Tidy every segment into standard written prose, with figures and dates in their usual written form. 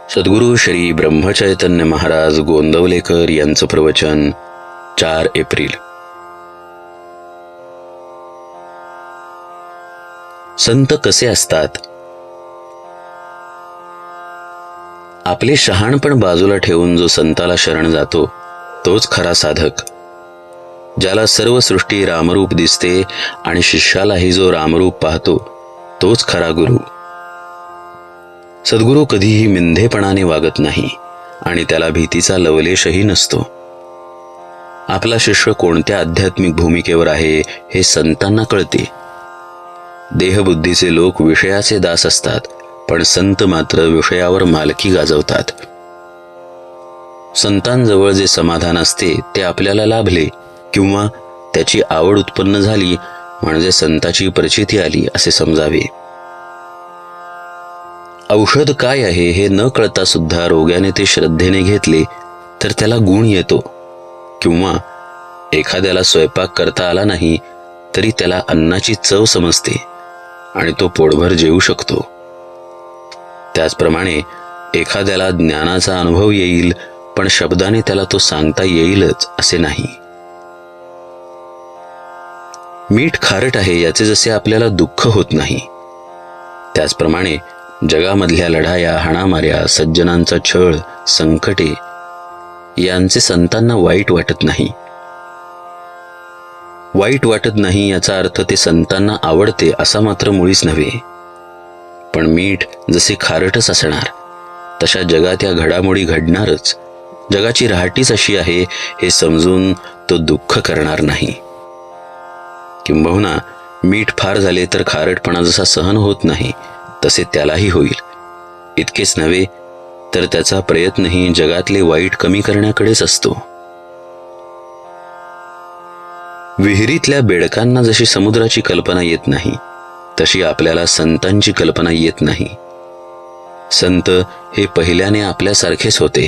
सद्गुरू श्री ब्रह्मचैतन्य महाराज गोंदवलेकर यांचं प्रवचन 4 एप्रिल. संत कसे असतात? आपले शहाणपण बाजूला ठेवून जो संताला शरण जातो तोच खरा साधक. ज्याला सर्व सृष्टी रामरूप दिसते आणि शिष्यालाही जो रामरूप पाहतो तोच खरा गुरु. सद्गुरू कधीही मिंधेपणाने वागत नाही आणि त्याला भीतीचा लवलेशही नसतो. आपला शिष्य कोणत्या आध्यात्मिक भूमिकेवर आहे हे संतांना कळते. देहबुद्धीचे लोक विषयाचे दास असतात, पण संत मात्र विषयावर मालकी गाजवतात. संतांजवळ जे समाधान असते ते आपल्याला लाभले किंवा त्याची आवड उत्पन्न झाली म्हणजे संताची प्रचिती आली असे समजावे. औषध काय आहे हे न कळता सुद्धा रोग्याने ते श्रद्धेने घेतले तर त्याला गुण येतो, किंवा एखाद्याला स्वयंपाक करता आला नाही तरी त्याला अन्नाची चव समजते आणि तो पोटभर जेवू शकतो. त्याचप्रमाणे एखाद्याला ज्ञानाचा अनुभव येईल, पण शब्दाने त्याला तो सांगता येईलच असे नाही. मीठ खारट आहे याचे जसे आपल्याला दुःख होत नाही, त्याचप्रमाणे जगामधल्या लढाया, हाणामाऱ्या, सज्जनांचा छळ, संकटे यांचे संतांना वाईट वाटत नाही. वाईट वाटत नाही याचा अर्थ ते संतांना आवडते असा मात्र मुळीच नव्हे. पण मीठ जसे खारटच असणार तशा जगात या घडामोडी घडणारच. जगाची राहटीच अशी आहे हे समजून तो दुःख करणार नाही. किंबहुना मीठ फार झाले तर खारटपणा जसा सहन होत नाही तसे त्यालाही होईल. इतकेच नव्हे तर त्याचा प्रयत्नही जगातले वाईट कमी करण्याकडेच असतो. विहिरीतल्या बेडकांना जशी समुद्राची कल्पना येत नाही तशी आपल्याला संतांची कल्पना येत नाही. संत हे पहिल्याने आपल्यासारखेच होते,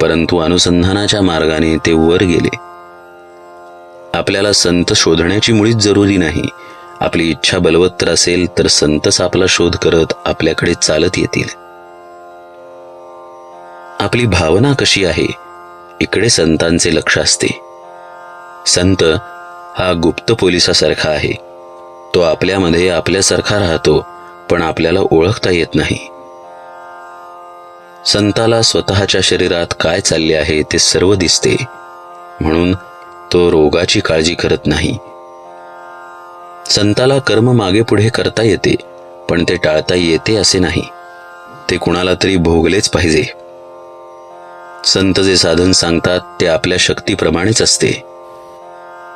परंतु अनुसंधानाच्या मार्गाने ते वर गेले. आपल्याला संत शोधण्याची मुळीच जरुरी नाही. आपली इच्छा बलवत्तर असेल तर संतच आपला शोध करत आपल्याकडे चालत येतील. आपली भावना कशी आहे इकडे संतांचे लक्ष असते. संत हा गुप्त पोलिसासारखा आहे. तो आपल्यामध्ये आपल्यासारखा राहतो, पण आपल्याला ओळखता येत नाही. संताला स्वतःच्या शरीरात काय चालले आहे ते सर्व दिसते, म्हणून तो रोगाची काळजी करत नाही. संताला कर्म मागे पुढे करता येते, पण ते टाळता येते असे नाही. ते कुणाला तरी भोगलेच पाहिजे. संत जे साधन सांगतात ते आपल्या शक्तीप्रमाणेच असते.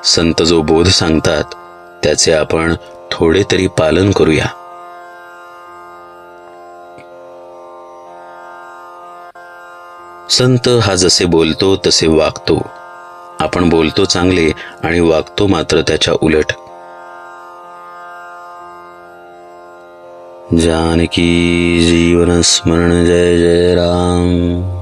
संत जो बोध सांगतात त्याचे आपण थोडे तरी पालन करूया. संत हा जसे बोलतो तसे वागतो. आपण बोलतो चांगले आणि वागतो मात्र त्याच्या उलट. जानकी जीवन स्मरण जय जय राम.